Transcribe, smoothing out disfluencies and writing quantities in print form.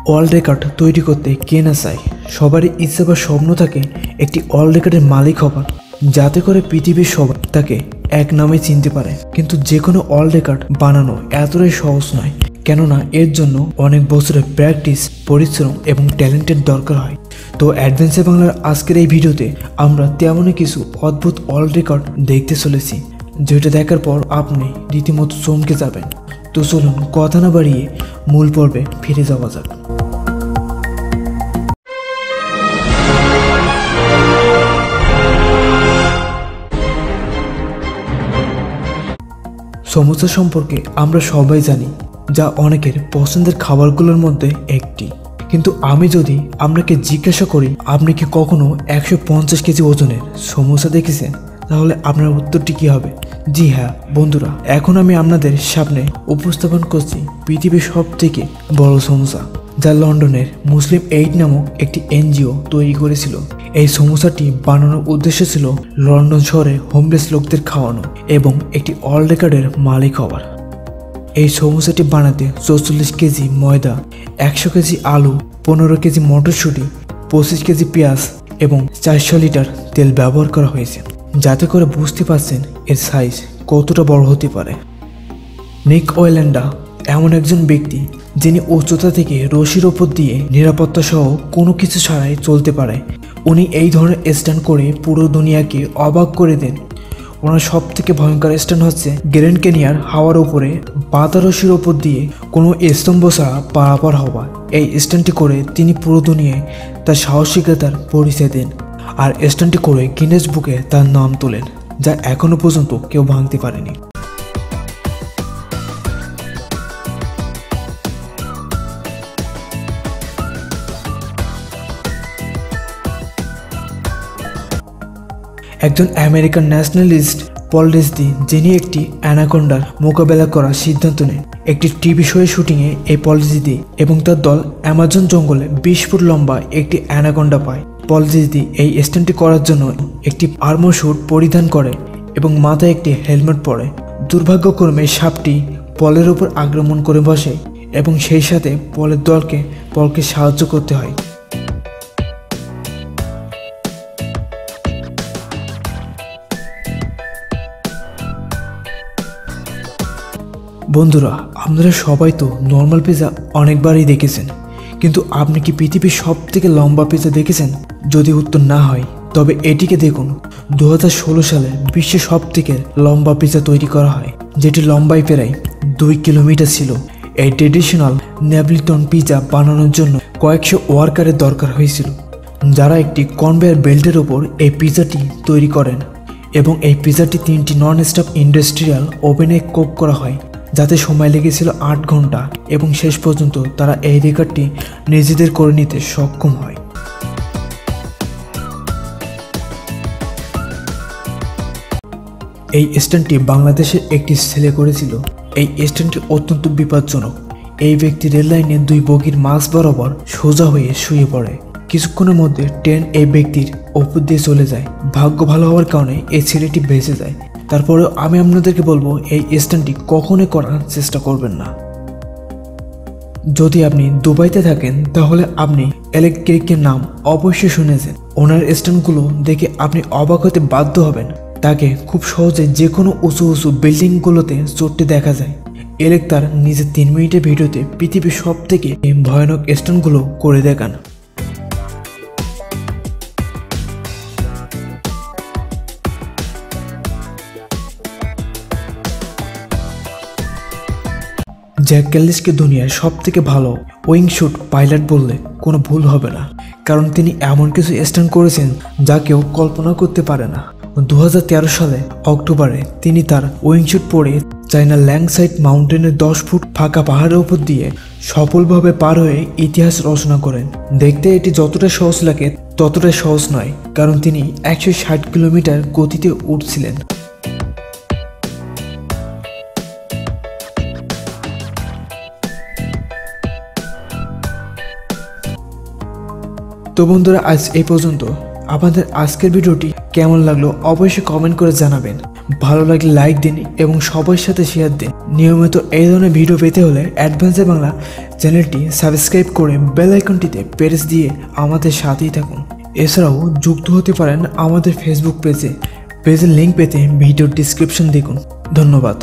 World record তৈরি করতে কে না চায়। সবারই ইচ্ছে বা স্বপ্ন থাকে একটি ওয়ার্ল্ড রেকর্ডের মালিক হবার, যাতে করে পৃথিবীর সবাই তাকে এক নামে চিনতে পারে। কিন্তু যে কোনো ওয়ার্ল্ড রেকর্ড বানানো এতটাই সহজ নয়, কেননা এর জন্য অনেক বছরের প্র্যাকটিস, পরিশ্রম এবং ট্যালেন্টের দরকার হয়। তো অ্যাডভেঞ্চার বাংলার আজকের এই ভিডিওতে আমরা তেমনই কিছু অদ্ভুত ওয়ার্ল্ড রেকর্ড দেখতে চলেছি, যেটা দেখার পর আপনি রীতিমতো চমকে যাবেন। তো চলুন কথা না বাড়িয়ে মূল পর্বে ফিরে যাওয়া যাক। সমোসা সম্পর্কে আমরা সবাই জানি, যা অনেকের পছন্দের খাবারগুলোর মধ্যে একটি। কিন্তু আমি যদি আপনাকে জিজ্ঞাসা করি আপনি কি কখনো 150 কেজি ওজনের সমোসা দেখেছেন, তাহলে আপনার উত্তরটি কি হবে? জি হ্যাঁ বন্ধুরা, এখন আমি আপনাদের সামনে উপস্থাপন করছি পৃথিবীর সবথেকে বড় সমোসা, যা লন্ডনের মুসলিম এইড নামক একটি এনজিও তৈরি করেছিল। এই সমোসাটি বানানোর উদ্দেশ্য ছিল লন্ডন শহরে হোমলেস লোকদের খাওয়ানো এবং একটি ওয়ার্ল্ড রেকর্ডের মালিক হওয়ার। এই সমোসাটি বানাতে 44 কেজি ময়দা, 100 কেজি আলু, 15 কেজি মটরশুঁটি, 25 কেজি পেঁয়াজ এবং 400 লিটার তেল ব্যবহার করা হয়েছে, যাতে করে বুঝতে পারছেন এর সাইজ কতটা বড় হতে পারে। নিক ওয়েল্যান্ডা এমন একজন ব্যক্তি যিনি উচ্চতা থেকে রশির ওপর দিয়ে নিরাপত্তা সহ কোনো কিছু ছাড়াই চলতে পারে। উনি এই ধরনের স্ট্যান্ড করে পুরো দুনিয়াকে অবাক করে দেন। ওনার সব থেকে ভয়ঙ্কর স্ট্যান্ড হচ্ছে গ্র্যান্ড ক্যানিয়ন হাওয়ার উপরে বাতা রশির ওপর দিয়ে কোনো স্তম্ভ ছাড়া পারাপার হওয়া। এই স্ট্যান্ডটি করে তিনি পুরো দুনিয়ায় তার সাহসিকতার পরিচয় দেন, আর স্ট্যান্ডটি করে গিনেস বুকে তার নাম তোলেন, যা এখনো পর্যন্ত কেউ ভাঙতে পারেনি। একজন আমেরিকান ন্যাশনালিস্ট পল রেসলি, যিনি একটি অ্যানাকোন্ডার মোকাবেলা করার সিদ্ধান্ত নেন। একটি টিভি শোয়ের শুটিংয়ে এই পল রেসলি এবং তার দল অ্যামাজন জঙ্গলে 20 ফুট লম্বা একটি অ্যানাকোন্ডা পায়। পল রেসলি এই স্ট্যান্ডটি করার জন্য একটি আর্মর স্যুট পরিধান করে এবং মাথায় একটি হেলমেট পরে। দুর্ভাগ্যক্রমে সাপটি পলের উপর আক্রমণ করে বসে এবং সেই সাথে পলের দলকে পলকে সাহায্য করতে হয়। বন্ধুরা, আপনারা সবাই তো নর্মাল পিৎজা অনেকবারই দেখেছেন, কিন্তু আপনি কি পৃথিবীর সব থেকে লম্বা পিৎজা দেখেছেন? যদি উত্তর না হয় তবে এটিকে দেখুন। 2016 সালে বিশ্বের সব থেকে লম্বা পিৎজা তৈরি করা হয়, যেটি লম্বায় প্রায় 2 কিলোমিটার ছিল। এই ট্রেডিশনাল নেপলিটন পিৎজা বানানোর জন্য কয়েকশো ওয়ার্কারের দরকার হয়েছিল, যারা একটি কনভেয়ার বেল্টের ওপর এই পিৎজাটি তৈরি করেন। এবং এই পিৎজাটি 3টি নন স্টপ ইন্ডাস্ট্রিয়াল ওভেনে কুক করা হয়, যাতে সময় লেগেছিল 8 ঘন্টা, এবং শেষ পর্যন্ত তারা এই রেকর্ডটি নিজেদের করে নিতে সক্ষম হয়। এই স্ট্যান্ডটি বাংলাদেশের একটি ছেলে করেছিল। এই স্ট্যান্ডটি অত্যন্ত বিপজ্জনক। এই ব্যক্তি রেল লাইনে 2 বগির মাঝ বরাবর সোজা হয়ে শুয়ে পড়ে। কিছুক্ষণের মধ্যে ট্রেন এই ব্যক্তির ওপর দিয়ে চলে যায়। ভাগ্য ভালো হওয়ার কারণে এই ছেলেটি বেঁচে যায়। তারপরেও আমি আপনাদেরকে বলবো, এই স্ট্যান্ডটি কখনোই করার চেষ্টা করবেন না। যদি আপনি দুবাইতে থাকেন তাহলে আপনি এলেক কেরিকের নাম অবশ্যই শুনেছেন। ওনার স্ট্যান্ডগুলো দেখে আপনি অবাক হতে বাধ্য হবেন। তাকে খুব সহজে যে কোনো উঁচু উঁচু বিল্ডিংগুলোতে চড়তে দেখা যায়। এলেক তার নিজের 3 মিনিটের ভিডিওতে পৃথিবীর সব থেকে ভয়ানক স্ট্যান্ডগুলো করে দেখান। জ্যাক ক্যালিসকে দুনিয়ার সব থেকে ভালো উইংশুট পাইলট বললে কোনো ভুল হবে না, কারণ তিনি এমন কিছু স্ট্যান্ড করেছেন যা কেউ কল্পনা করতে পারে না। 2013 সালে অক্টোবরে তিনি তার উইংশুট পরে চায়না ল্যাংসাইট মাউন্টেনের 10 ফুট ফাঁকা পাহাড়ের উপর দিয়ে সফলভাবে পার হয়ে ইতিহাস রচনা করেন। দেখতে এটি যতটা সহজ লাগে ততটা সহজ নয়, কারণ তিনি 160 কিলোমিটার গতিতে উঠছিলেন। তো বন্ধুরা, আজ এই পর্যন্ত। আপনাদের আজকের ভিডিওটি কেমন লাগলো অবশ্যই কমেন্ট করে জানাবেন। ভালো লাগলে লাইক দিন এবং সবার সাথে শেয়ার দিন। নিয়মিত এই ধরনের ভিডিও পেতে হলে অ্যাডভান্সে বাংলা চ্যানেলটি সাবস্ক্রাইব করে বেল আইকনটিতে প্রেস দিয়ে আমাদের সাথেই থাকুন। এছাড়াও যুক্ত হতে পারেন আমাদের ফেসবুক পেজের লিঙ্ক পেতে ভিডিওর ডিসক্রিপশন দেখুন। ধন্যবাদ।